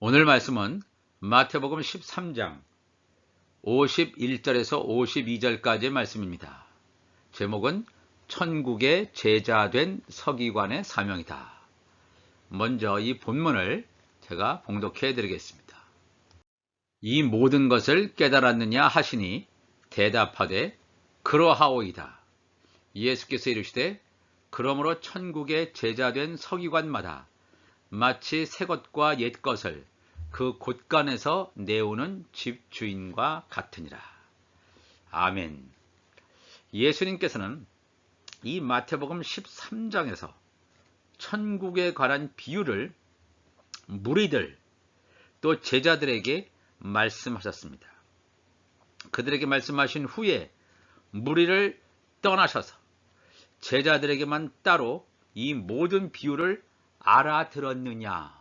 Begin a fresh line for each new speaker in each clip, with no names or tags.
오늘 말씀은 마태복음 13장 51절에서 52절까지의 말씀입니다. 제목은 천국의 제자된 서기관의 사명이다. 먼저 이 본문을 제가 봉독해 드리겠습니다. 이 모든 것을 깨달았느냐 하시니 대답하되 그러하오이다. 예수께서 이르시되 그러므로 천국의 제자된 서기관마다 마치 새 것과 옛 것을 그 곳간에서 내오는 집주인과 같으니라. 아멘. 예수님께서는 이 마태복음 13장에서 천국에 관한 비유를 무리들 또 제자들에게 말씀하셨습니다. 그들에게 말씀하신 후에 무리를 떠나셔서 제자들에게만 따로 이 모든 비유를 알아들었느냐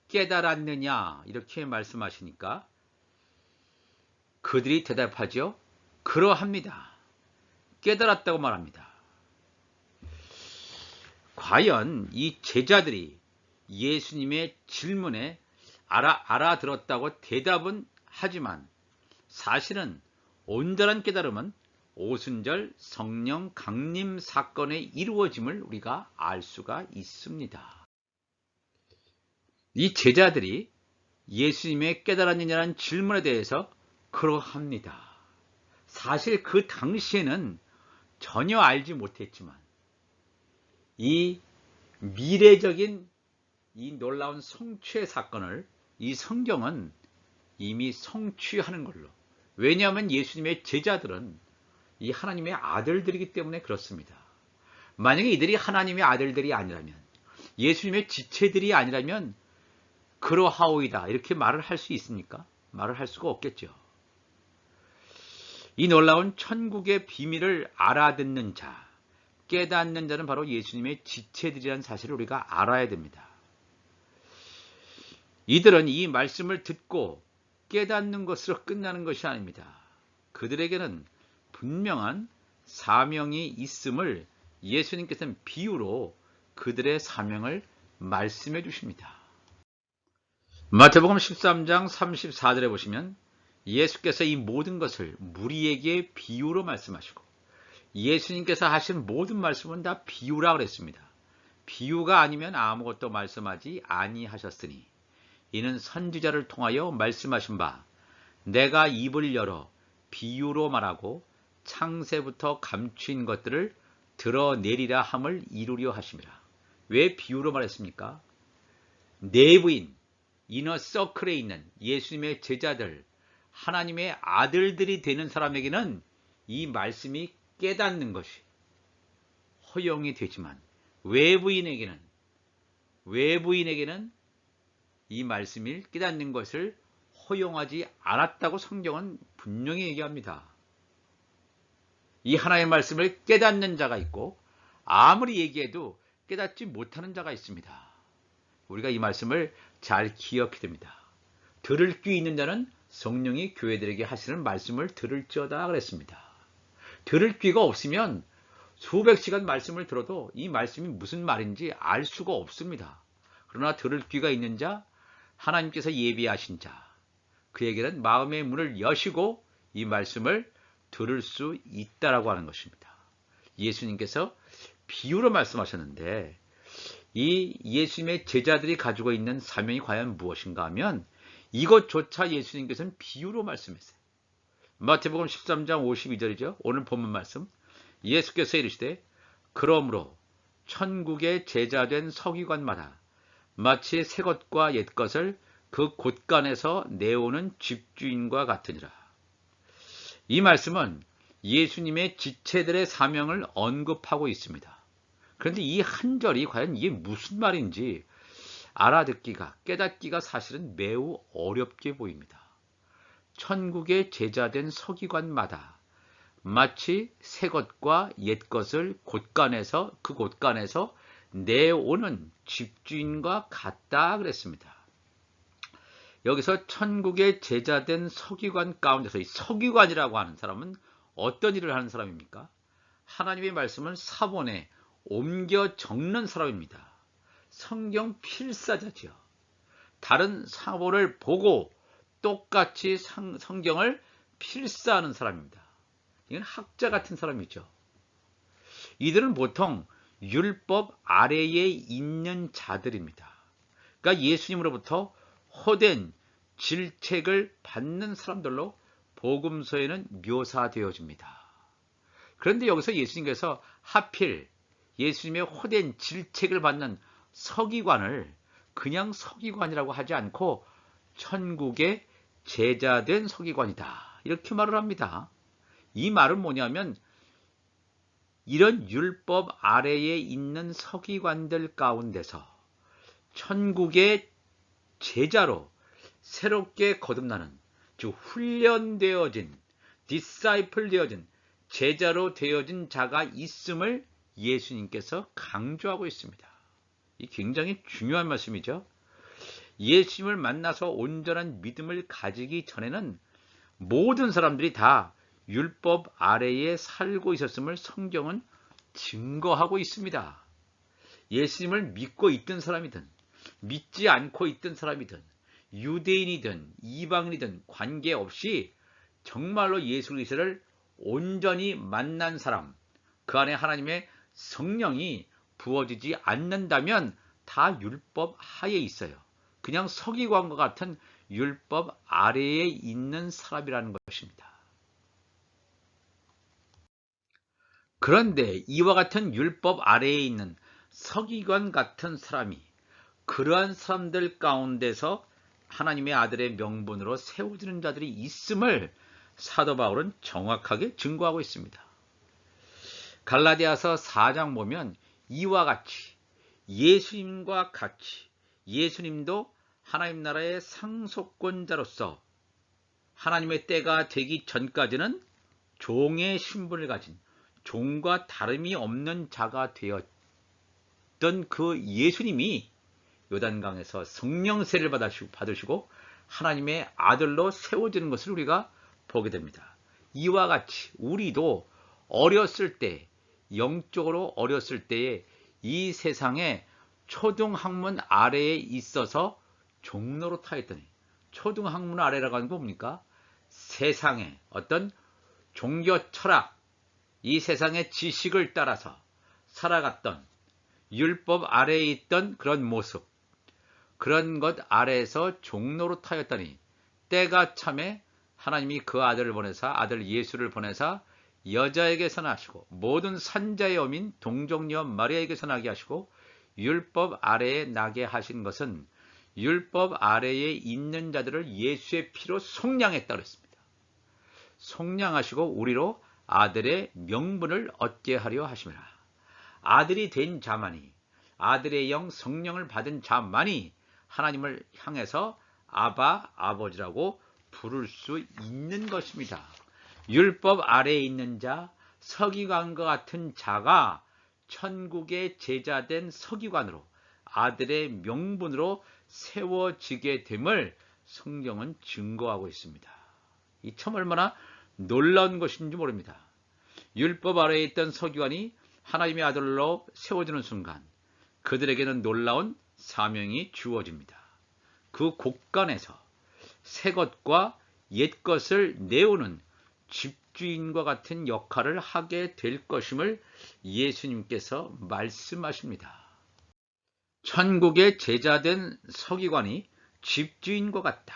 깨달았느냐 이렇게 말씀하시니까 그들이 대답하죠. 그러합니다. 깨달았다고 말합니다. 과연 이 제자들이 예수님의 질문에 알아들었다고 대답은 하지만 사실은 온전한 깨달음은 오순절 성령 강림 사건의 이루어짐을 우리가 알 수가 있습니다. 이 제자들이 예수님의 깨달았느냐는 질문에 대해서 그러합니다. 사실 그 당시에는 전혀 알지 못했지만 이 미래적인 이 놀라운 성취의 사건을 이 성경은 이미 성취하는 걸로, 왜냐하면 예수님의 제자들은 이 하나님의 아들들이기 때문에 그렇습니다. 만약에 이들이 하나님의 아들들이 아니라면, 예수님의 지체들이 아니라면 그러하오이다 이렇게 말을 할 수 있습니까? 말을 할 수가 없겠죠. 이 놀라운 천국의 비밀을 알아듣는 자, 깨닫는 자는 바로 예수님의 지체들이라는 사실을 우리가 알아야 됩니다. 이들은 이 말씀을 듣고 깨닫는 것으로 끝나는 것이 아닙니다. 그들에게는 분명한 사명이 있음을 예수님께서는 비유로 그들의 사명을 말씀해 주십니다. 마태복음 13장 34절에 보시면 예수께서 이 모든 것을 무리에게 비유로 말씀하시고, 예수님께서 하신 모든 말씀은 다 비유라 그랬습니다. 비유가 아니면 아무것도 말씀하지 아니하셨으니 이는 선지자를 통하여 말씀하신 바 내가 입을 열어 비유로 말하고 창세부터 감추인 것들을 드러내리라 함을 이루려 하심이라. 왜 비유로 말했습니까? 내부인 이너 서클에 있는 예수님의 제자들, 하나님의 아들들이 되는 사람에게는 이 말씀이 깨닫는 것이 허용이 되지만 외부인에게는 이 말씀을 깨닫는 것을 허용하지 않았다고 성경은 분명히 얘기합니다. 이 하나님의 말씀을 깨닫는 자가 있고 아무리 얘기해도 깨닫지 못하는 자가 있습니다. 우리가 이 말씀을 잘 기억해야 됩니다. 들을 귀 있는 자는 성령이 교회들에게 하시는 말씀을 들을지어다 그랬습니다. 들을 귀가 없으면 수백 시간 말씀을 들어도 이 말씀이 무슨 말인지 알 수가 없습니다. 그러나 들을 귀가 있는 자, 하나님께서 예비하신 자, 그에게는 마음의 문을 여시고 이 말씀을 들을 수 있다라고 하는 것입니다. 예수님께서 비유로 말씀하셨는데 이 예수님의 제자들이 가지고 있는 사명이 과연 무엇인가 하면 이것조차 예수님께서는 비유로 말씀했어요. 마태복음 13장 52절이죠. 오늘 본문 말씀. 예수께서 이르시되 그러므로 천국의 제자된 서기관마다 마치 새 것과 옛 것을 그 곳간에서 내오는 집주인과 같으니라. 이 말씀은 예수님의 지체들의 사명을 언급하고 있습니다. 그런데 이 한 절이 과연 이게 무슨 말인지 알아듣기가, 깨닫기가 사실은 매우 어렵게 보입니다. 천국의 제자된 서기관마다 마치 새 것과 옛 것을 그 곳간에서 내오는 집주인과 같다 그랬습니다. 여기서 천국의 제자된 서기관 가운데서 이 서기관이라고 하는 사람은 어떤 일을 하는 사람입니까? 하나님의 말씀을 사본에 옮겨 적는 사람입니다. 성경 필사자지요. 다른 사본을 보고 똑같이 성경을 필사하는 사람입니다. 이건 학자 같은 사람이죠. 이들은 보통 율법 아래에 있는 자들입니다. 그러니까 예수님으로부터 호된 질책을 받는 사람들로 복음서에는 묘사되어집니다. 그런데 여기서 예수님께서 하필 예수님의 호된 질책을 받는 서기관을 그냥 서기관이라고 하지 않고 천국의 제자된 서기관이다, 이렇게 말을 합니다. 이 말은 뭐냐면 이런 율법 아래에 있는 서기관들 가운데서 천국의 제자로 새롭게 거듭나는, 즉 훈련되어진, 디사이플 되어진, 제자로 되어진 자가 있음을 예수님께서 강조하고 있습니다. 이 굉장히 중요한 말씀이죠. 예수님을 만나서 온전한 믿음을 가지기 전에는 모든 사람들이 다 율법 아래에 살고 있었음을 성경은 증거하고 있습니다. 예수님을 믿고 있던 사람이든 믿지 않고 있던 사람이든 유대인이든 이방인이든 관계없이 정말로 예수 그리스도를 온전히 만난 사람, 그 안에 하나님의 성령이 부어지지 않는다면 다 율법 하에 있어요. 그냥 서기관과 같은 율법 아래에 있는 사람이라는 것입니다. 그런데 이와 같은 율법 아래에 있는 서기관 같은 사람이, 그러한 사람들 가운데서 하나님의 아들의 명분으로 세워지는 자들이 있음을 사도 바울은 정확하게 증거하고 있습니다. 갈라디아서 4장 보면 이와 같이 예수님과 같이 예수님도 하나님 나라의 상속권자로서 하나님의 때가 되기 전까지는 종의 신분을 가진 종과 다름이 없는 자가 되었던 그 예수님이 요단강에서 성령세를 받으시고 하나님의 아들로 세워지는 것을 우리가 보게 됩니다. 이와 같이 우리도 어렸을 때, 영적으로 어렸을 때에 이 세상에 초등학문 아래에 있어서 종로로 타있더니, 초등학문 아래라고 하는 거 뭡니까? 세상의 어떤 종교 철학, 이 세상의 지식을 따라서 살아갔던, 율법 아래에 있던 그런 모습, 그런 것 아래에서 종로로 타였더니 때가 참에 하나님이 그 아들을 보내사, 아들 예수를 보내사 여자에게서 나시고 모든 산자의 어민 동정녀 마리아에게서 나게 하시고 율법 아래에 나게 하신 것은 율법 아래에 있는 자들을 예수의 피로 속량했다 그랬습니다. 속량하시고 우리로 아들의 명분을 얻게 하려 하심이라. 아들이 된 자만이, 아들의 영 성령을 받은 자만이 하나님을 향해서 아바, 아버지라고 부를 수 있는 것입니다. 율법 아래에 있는 자, 서기관과 같은 자가 천국의 제자된 서기관으로 아들의 명분으로 세워지게 됨을 성경은 증거하고 있습니다. 이 참 얼마나 놀라운 것인지 모릅니다. 율법 아래에 있던 서기관이 하나님의 아들로 세워지는 순간 그들에게는 놀라운 사명이 주어집니다. 그 곳간에서 새 것과 옛 것을 내오는 집주인과 같은 역할을 하게 될 것임을 예수님께서 말씀하십니다. 천국의 제자된 서기관이 집주인과 같다.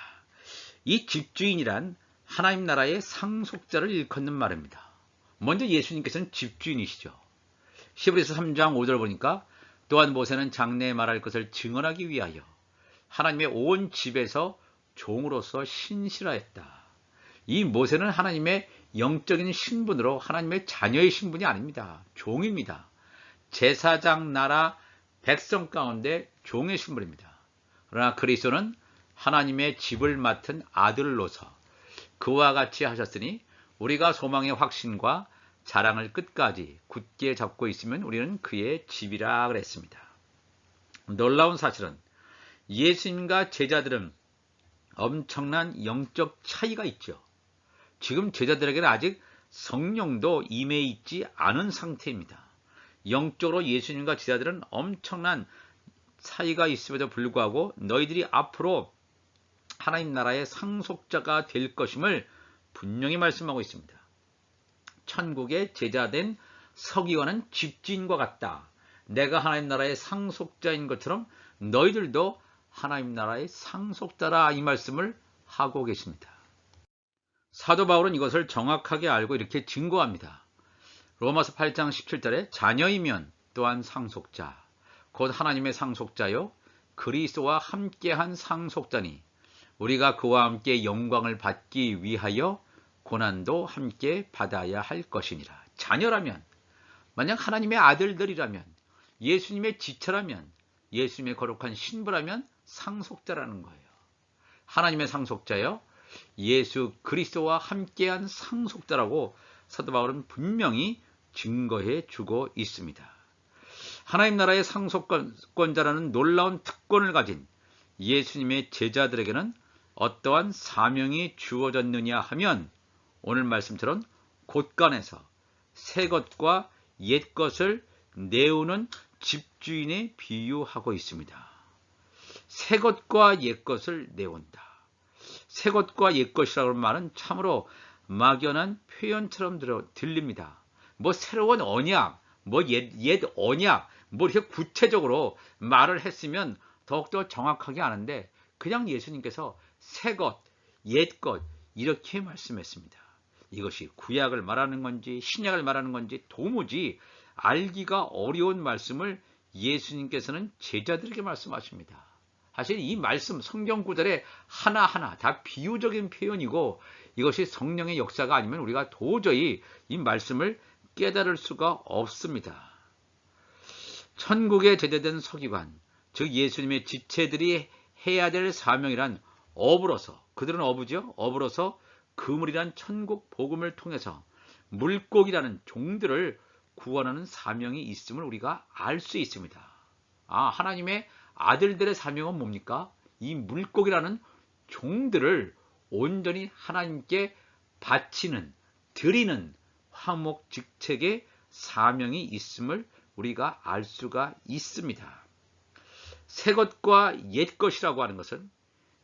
이 집주인이란 하나님 나라의 상속자를 일컫는 말입니다. 먼저 예수님께서는 집주인이시죠. 히브리서 3장 5절 보니까 또한 모세는 장래에 말할 것을 증언하기 위하여 하나님의 온 집에서 종으로서 신실하였다. 이 모세는 하나님의 영적인 신분으로 하나님의 자녀의 신분이 아닙니다. 종입니다. 제사장 나라 백성 가운데 종의 신분입니다. 그러나 그리스도는 하나님의 집을 맡은 아들로서 그와 같이 하셨으니 우리가 소망의 확신과 자랑을 끝까지 굳게 잡고 있으면 우리는 그의 집이라 그랬습니다. 놀라운 사실은 예수님과 제자들은 엄청난 영적 차이가 있죠. 지금 제자들에게는 아직 성령도 임해 있지 않은 상태입니다. 영적으로 예수님과 제자들은 엄청난 차이가 있음에도 불구하고 너희들이 앞으로 하나님 나라의 상속자가 될 것임을 분명히 말씀하고 있습니다. 천국의 제자된 서기관은 집주인과 같다. 내가 하나님 나라의 상속자인 것처럼 너희들도 하나님 나라의 상속자라, 이 말씀을 하고 계십니다. 사도 바울은 이것을 정확하게 알고 이렇게 증거합니다. 로마서 8장 17절에 자녀이면 또한 상속자, 곧 하나님의 상속자요 그리스도와 함께한 상속자니 우리가 그와 함께 영광을 받기 위하여 고난도 함께 받아야 할 것이니라. 자녀라면, 만약 하나님의 아들들이라면, 예수님의 지체라면, 예수님의 거룩한 신부라면 상속자라는 거예요. 하나님의 상속자요 예수 그리스도와 함께한 상속자라고 사도 바울은 분명히 증거해 주고 있습니다. 하나님 나라의 상속권자라는 놀라운 특권을 가진 예수님의 제자들에게는 어떠한 사명이 주어졌느냐 하면 오늘 말씀처럼 곳간에서 새 것과 옛 것을 내우는 집주인에 비유하고 있습니다. 새 것과 옛 것을 내온다. 새 것과 옛 것이라는 말은 참으로 막연한 표현처럼 들립니다. 뭐 새로운 언약, 뭐 옛 언약, 뭐 이렇게 구체적으로 말을 했으면 더욱더 정확하게 아는데 그냥 예수님께서 새 것, 옛 것 이렇게 말씀했습니다. 이것이 구약을 말하는 건지 신약을 말하는 건지 도무지 알기가 어려운 말씀을 예수님께서는 제자들에게 말씀하십니다. 사실 이 말씀 성경 구절에 하나하나 다 비유적인 표현이고 이것이 성령의 역사가 아니면 우리가 도저히 이 말씀을 깨달을 수가 없습니다. 천국에 제대된 서기관, 즉 예수님의 지체들이 해야 될 사명이란 업으로서, 그들은 어부죠. 업으로서 그물이란 천국 복음을 통해서 물고기라는 종들을 구원하는 사명이 있음을 우리가 알 수 있습니다. 하나님의 아들들의 사명은 뭡니까? 이 물고기라는 종들을 온전히 하나님께 바치는, 드리는 화목직책의 사명이 있음을 우리가 알 수가 있습니다. 새 것과 옛 것이라고 하는 것은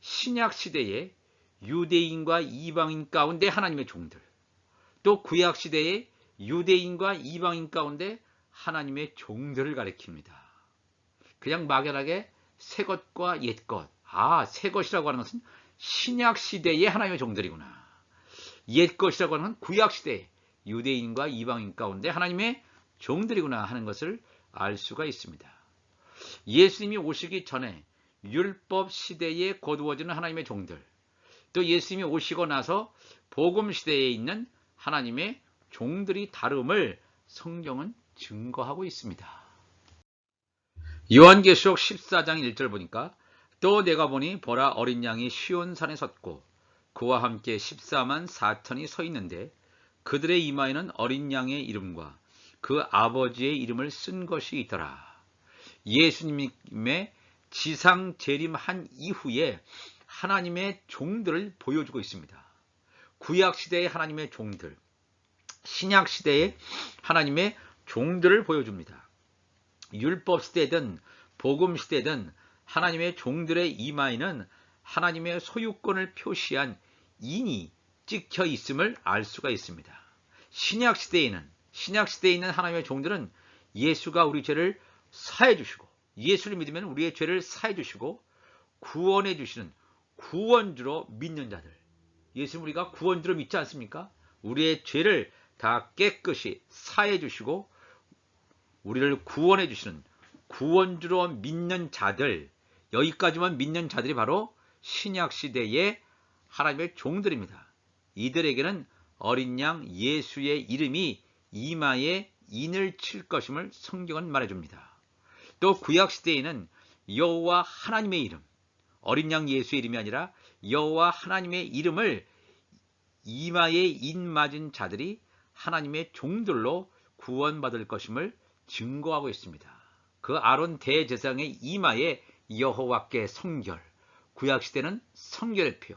신약 시대의 유대인과 이방인 가운데 하나님의 종들, 또 구약 시대의 유대인과 이방인 가운데 하나님의 종들을 가리킵니다. 그냥 막연하게 새 것과 옛 것, 새 것이라고 하는 것은 신약 시대의 하나님의 종들이구나. 옛 것이라고 하는 건 구약 시대의 유대인과 이방인 가운데 하나님의 종들이구나 하는 것을 알 수가 있습니다. 예수님이 오시기 전에 율법 시대에 거두어지는 하나님의 종들, 또 예수님이 오시고 나서 복음 시대에 있는 하나님의 종들이 다름을 성경은 증거하고 있습니다. 요한계시록 14장 1절 보니까 또 내가 보니 보라 어린 양이 시온산에 섰고 그와 함께 14만 4천이 서 있는데 그들의 이마에는 어린 양의 이름과 그 아버지의 이름을 쓴 것이 있더라. 예수님의 지상 재림한 이후에 하나님의 종들을 보여주고 있습니다. 구약 시대의 하나님의 종들, 신약 시대의 하나님의 종들을 보여줍니다. 율법 시대든 복음 시대든 하나님의 종들의 이마에는 하나님의 소유권을 표시한 인이 찍혀 있음을 알 수가 있습니다. 신약 시대에 있는 하나님의 종들은 예수가 우리 죄를 사해 주시고, 예수를 믿으면 우리의 죄를 사해 주시고 구원해 주시는 구원주로 믿는 자들, 예수를 우리가 구원주로 믿지 않습니까? 우리의 죄를 다 깨끗이 사해 주시고 우리를 구원해 주시는 구원주로 믿는 자들, 여기까지만 믿는 자들이 바로 신약 시대의 하나님의 종들입니다. 이들에게는 어린 양 예수의 이름이 이마에 인을 칠 것임을 성경은 말해줍니다. 또 구약 시대에는 여호와 하나님의 이름, 어린 양 예수의 이름이 아니라 여호와 하나님의 이름을 이마에 인 맞은 자들이 하나님의 종들로 구원받을 것임을 증거하고 있습니다. 그 아론 대제사장의 이마에 여호와께 성결, 구약 시대는 성결의 표,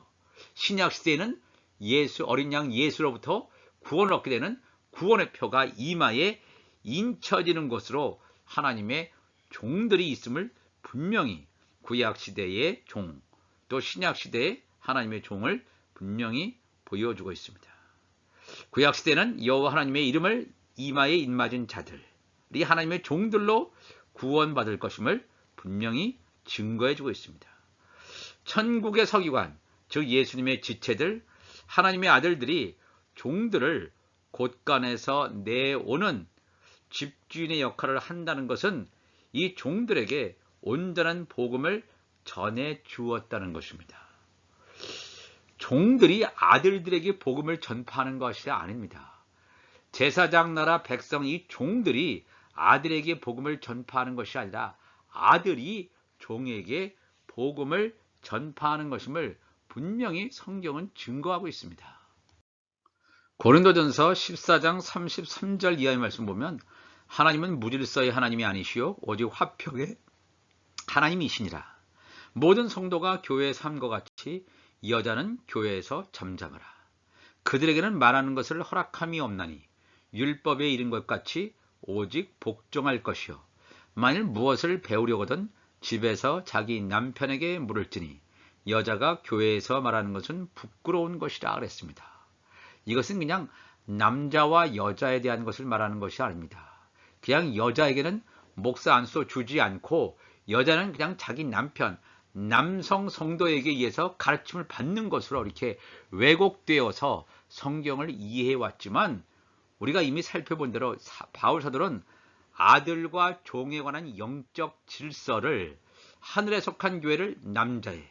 신약 시대에는 예수, 어린 양 예수로부터 구원을 얻게 되는 구원의 표가 이마에 인쳐지는 것으로 하나님의 종들이 있음을 분명히 구약시대의 종, 또 신약시대의 하나님의 종을 분명히 보여주고 있습니다. 구약시대는 여호와 하나님의 이름을 이마에 인맞은 자들이 하나님의 종들로 구원받을 것임을 분명히 증거해주고 있습니다. 천국의 서기관, 즉 예수님의 지체들, 하나님의 아들들이 종들을 곳간에서 내오는 집주인의 역할을 한다는 것은 이 종들에게 온전한 복음을 전해 주었다는 것입니다. 종들이 아들들에게 복음을 전파하는 것이 아닙니다. 제사장 나라 백성 이 종들이 아들에게 복음을 전파하는 것이 아니라 아들이 종에게 복음을 전파하는 것임을 분명히 성경은 증거하고 있습니다. 고린도전서 14장 33절 이하의 말씀 보면 하나님은 무질서의 하나님이 아니시오 오직 화평의 하나님이시니라. 모든 성도가 교회의 삶과 같이 여자는 교회에서 잠잠하라. 그들에게는 말하는 것을 허락함이 없나니 율법에 이른 것 같이 오직 복종할 것이요. 만일 무엇을 배우려거든 집에서 자기 남편에게 물을지니 여자가 교회에서 말하는 것은 부끄러운 것이라 그랬습니다. 이것은 그냥 남자와 여자에 대한 것을 말하는 것이 아닙니다. 그냥 여자에게는 목사 안수 주지 않고 여자는 그냥 자기 남편, 남성 성도에게 의해서 가르침을 받는 것으로 이렇게 왜곡되어서 성경을 이해해 왔지만 우리가 이미 살펴본 대로 바울 사도는 아들과 종에 관한 영적 질서를 하늘에 속한 교회를 남자에,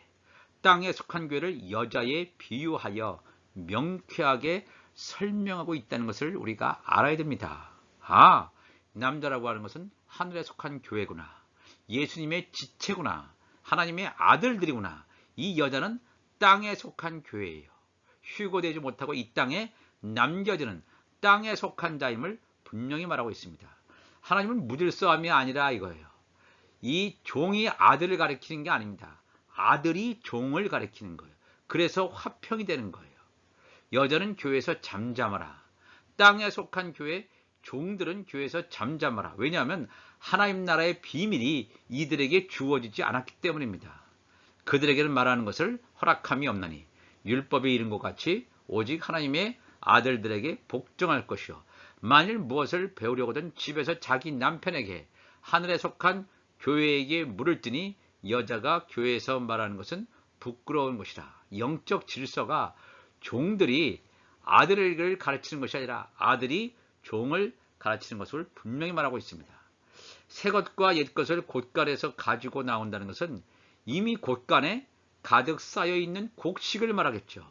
땅에 속한 교회를 여자에 비유하여 명쾌하게 설명하고 있다는 것을 우리가 알아야 됩니다. 아, 남자라고 하는 것은 하늘에 속한 교회구나. 예수님의 지체구나. 하나님의 아들들이구나. 이 여자는 땅에 속한 교회예요. 휴거되지 못하고 이 땅에 남겨지는 땅에 속한 자임을 분명히 말하고 있습니다. 하나님은 무질서함이 아니라 이거예요. 이 종이 아들을 가리키는 게 아닙니다. 아들이 종을 가리키는 거예요. 그래서 화평이 되는 거예요. 여자는 교회에서 잠잠하라. 땅에 속한 교회 종들은 교회에서 잠잠하라. 왜냐하면 하나님 나라의 비밀이 이들에게 주어지지 않았기 때문입니다. 그들에게는 말하는 것을 허락함이 없나니 율법에 이른 것 같이 오직 하나님의 아들들에게 복종할 것이요. 만일 무엇을 배우려거든 집에서 자기 남편에게 하늘에 속한 교회에게 물을지니 여자가 교회에서 말하는 것은 부끄러운 것이라. 영적 질서가 종들이 아들을 가르치는 것이 아니라 아들이 종을 가르치는 것을 분명히 말하고 있습니다. 새 것과 옛 것을 곳간에서 가지고 나온다는 것은 이미 곳간에 가득 쌓여 있는 곡식을 말하겠죠.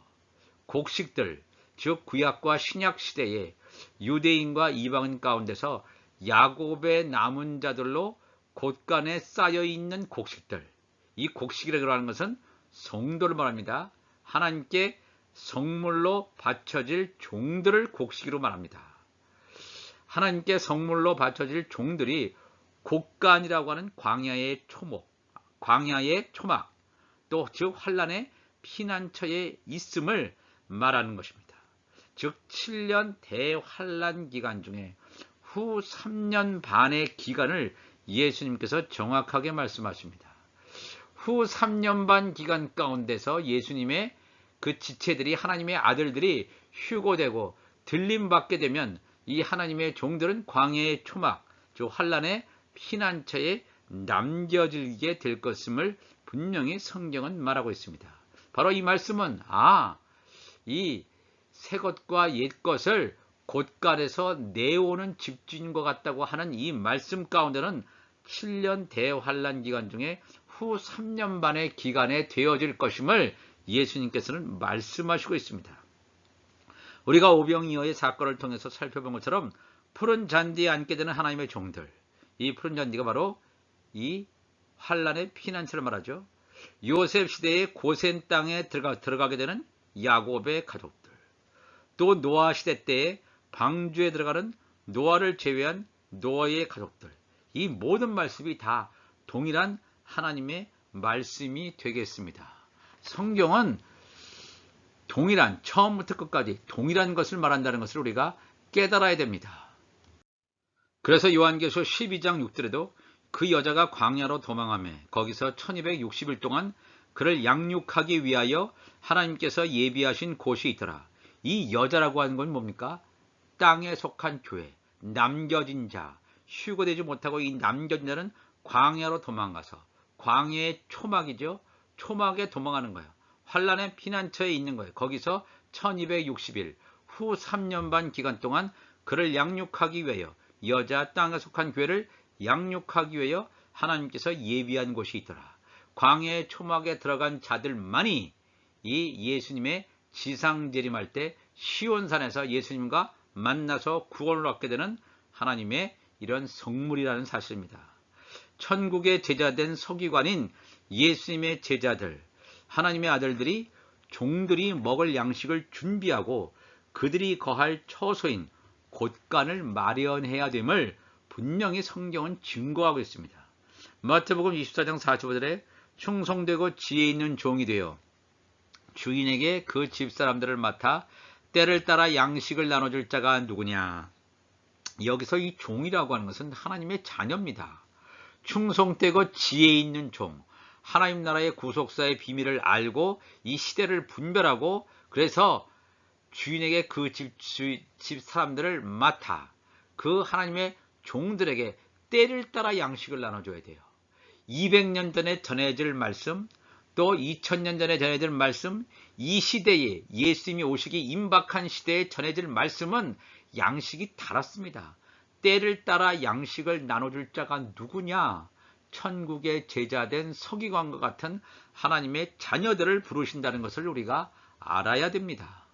곡식들, 즉 구약과 신약 시대에 유대인과 이방인 가운데서 야곱의 남은 자들로 곳간에 쌓여 있는 곡식들, 이 곡식이라고 하는 것은 성도를 말합니다. 하나님께 성물로 바쳐질 종들을 곡식으로 말합니다. 하나님께 성물로 바쳐질 종들이 곡간이라고 하는 광야의 초목, 광야의 초막, 또 즉 환란의 피난처에 있음을 말하는 것입니다. 즉 7년 대환란 기간 중에 후 3년 반의 기간을 예수님께서 정확하게 말씀하십니다. 후 3년 반 기간 가운데서 예수님의 그 지체들이 하나님의 아들들이 휴고되고 들림받게 되면 이 하나님의 종들은 광야의 초막, 즉 환란의 피난처에 남겨지게 될 것임을 분명히 성경은 말하고 있습니다. 바로 이 말씀은 이 새 것과 옛 것을 곳간에서 내오는 집주인과 같다고 하는 이 말씀 가운데는 7년 대환란 기간 중에 후 3년 반의 기간에 되어질 것임을 예수님께서는 말씀하시고 있습니다. 우리가 오병이어의 사건을 통해서 살펴본 것처럼 푸른 잔디에 앉게 되는 하나님의 종들, 이 푸른 잔디가 바로 이 환란의 피난처를 말하죠. 요셉 시대의 고센 땅에 들어가게 되는 야곱의 가족들, 또 노아 시대 때에 방주에 들어가는 노아를 제외한 노아의 가족들, 이 모든 말씀이 다 동일한 하나님의 말씀이 되겠습니다. 성경은 동일한, 처음부터 끝까지 동일한 것을 말한다는 것을 우리가 깨달아야 됩니다. 그래서 요한계시록 12장 6절에도 그 여자가 광야로 도망하며 거기서 1260일 동안 그를 양육하기 위하여 하나님께서 예비하신 곳이 있더라. 이 여자라고 하는 건 뭡니까? 땅에 속한 교회, 남겨진 자, 휴거되지 못하고 이 남겨진 자는 광야로 도망가서, 광야의 초막이죠. 초막에 도망하는 거예요. 환란의 피난처에 있는 거예요. 거기서 1260일 후 3년 반 기간 동안 그를 양육하기 위하여, 여자 땅에 속한 교회를 양육하기 위하여 하나님께서 예비한 곳이 있더라. 광야의 초막에 들어간 자들만이 이 예수님의 지상 재림할 때 시온산에서 예수님과 만나서 구원을 얻게 되는 하나님의 이런 성물이라는 사실입니다. 천국의 제자된 서기관인 예수님의 제자들, 하나님의 아들들이 종들이 먹을 양식을 준비하고 그들이 거할 처소인 곳간을 마련해야 됨을 분명히 성경은 증거하고 있습니다. 마태복음 24장 45절에 충성되고 지혜 있는 종이 되어 주인에게 그 집사람들을 맡아 때를 따라 양식을 나눠줄 자가 누구냐. 여기서 이 종이라고 하는 것은 하나님의 자녀입니다. 충성되고 지혜 있는 종, 하나님 나라의 구속사의 비밀을 알고 이 시대를 분별하고 그래서 주인에게 그 집 사람들을 맡아 그 하나님의 종들에게 때를 따라 양식을 나눠줘야 돼요. 200년 전에 전해질 말씀, 또 2000년 전에 전해질 말씀, 이 시대에 예수님이 오시기 임박한 시대에 전해질 말씀은 양식이 달았습니다. 때를 따라 양식을 나눠줄 자가 누구냐? 천국의 제자된 서기관과 같은 하나님의 자녀들을 부르신다는 것을 우리가 알아야 됩니다.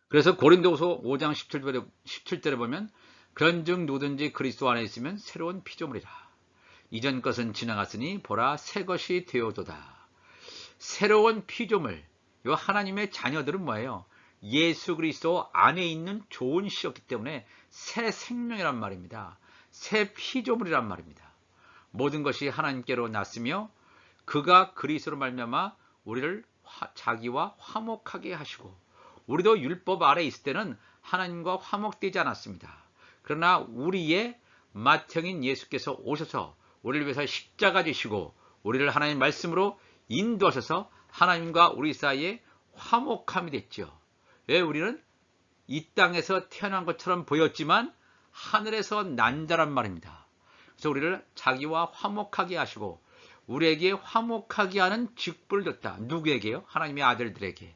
그래서 고린도후서 5장 17절에 보면 그런즉 누구든지 그리스도 안에 있으면 새로운 피조물이라. 이전 것은 지나갔으니 보라 새 것이 되어도다. 새로운 피조물, 이 하나님의 자녀들은 뭐예요? 예수 그리스도 안에 있는 좋은 씨였기 때문에 새 생명이란 말입니다. 새 피조물이란 말입니다. 모든 것이 하나님께로 났으며 그가 그리스도로 말미암아 우리를 자기와 화목하게 하시고, 우리도 율법 아래 있을 때는 하나님과 화목되지 않았습니다. 그러나 우리의 맏형인 예수께서 오셔서 우리를 위해서 십자가 지시고 우리를 하나님의 말씀으로 인도하셔서 하나님과 우리 사이에 화목함이 됐죠. 왜? 우리는 이 땅에서 태어난 것처럼 보였지만 하늘에서 난 자란 말입니다. 그래서 우리를 자기와 화목하게 하시고 우리에게 화목하게 하는 직분을 줬다. 누구에게요? 하나님의 아들들에게.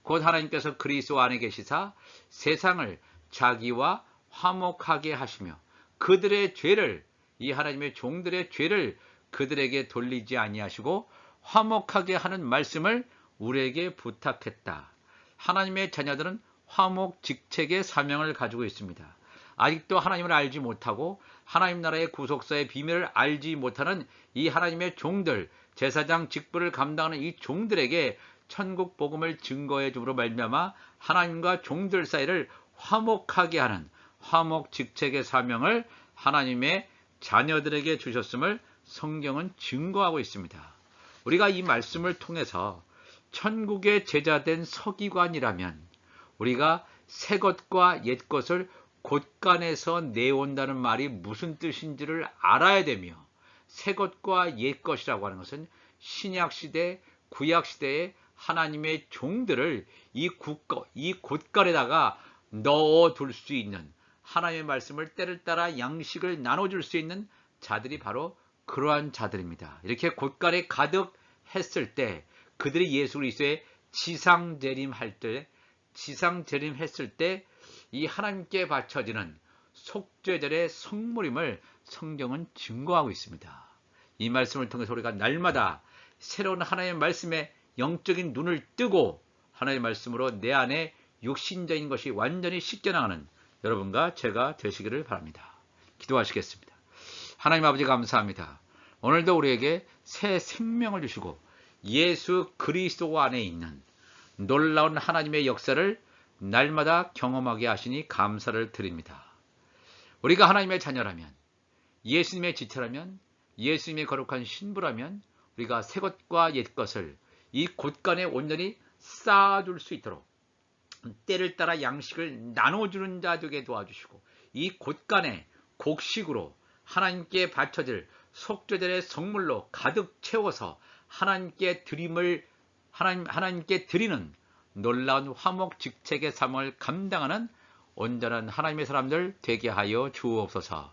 곧 하나님께서 그리스도 안에 계시사 세상을 자기와 화목하게 하시며 그들의 죄를, 이 하나님의 종들의 죄를 그들에게 돌리지 아니하시고 화목하게 하는 말씀을 우리에게 부탁했다. 하나님의 자녀들은 화목 직책의 사명을 가지고 있습니다. 아직도 하나님을 알지 못하고 하나님 나라의 구속사의 비밀을 알지 못하는 이 하나님의 종들, 제사장 직분을 감당하는 이 종들에게 천국 복음을 증거해 줌으로 말미암아 하나님과 종들 사이를 화목하게 하는 화목 직책의 사명을 하나님의 자녀들에게 주셨음을 성경은 증거하고 있습니다. 우리가 이 말씀을 통해서 천국의 제자된 서기관이라면 우리가 새 것과 옛 것을 곳간에서 내온다는 말이 무슨 뜻인지를 알아야 되며, 새 것과 옛 것이라고 하는 것은 신약시대, 구약시대의 하나님의 종들을 이 곳간에다가 넣어둘 수 있는, 하나님의 말씀을 때를 따라 양식을 나눠줄 수 있는 자들이 바로 그러한 자들입니다. 이렇게 곳간에 가득 했을 때 그들이 예수 그리스도의 지상재림했을 때 이 하나님께 바쳐지는 속죄절의 성물임을 성경은 증거하고 있습니다. 이 말씀을 통해서 우리가 날마다 새로운 하나님의 말씀에 영적인 눈을 뜨고 하나님의 말씀으로 내 안에 육신적인 것이 완전히 씻겨나가는 여러분과 제가 되시기를 바랍니다. 기도하시겠습니다. 하나님 아버지 감사합니다. 오늘도 우리에게 새 생명을 주시고 예수 그리스도 안에 있는 놀라운 하나님의 역사를 날마다 경험하게 하시니 감사를 드립니다. 우리가 하나님의 자녀라면, 예수님의 지체라면, 예수님의 거룩한 신부라면 우리가 새 것과 옛 것을 이 곳간에 온전히 쌓아줄 수 있도록 때를 따라 양식을 나눠주는 자 되게 도와주시고 이 곳간에 곡식으로 하나님께 바쳐질 속죄절의 성물로 가득 채워서 하나님께 드리는 놀라운 화목직책의 삶을 감당하는 온전한 하나님의 사람들 되게 하여 주옵소서.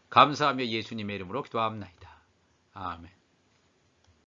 감사하며 예수님의 이름으로 기도합니다. 아멘.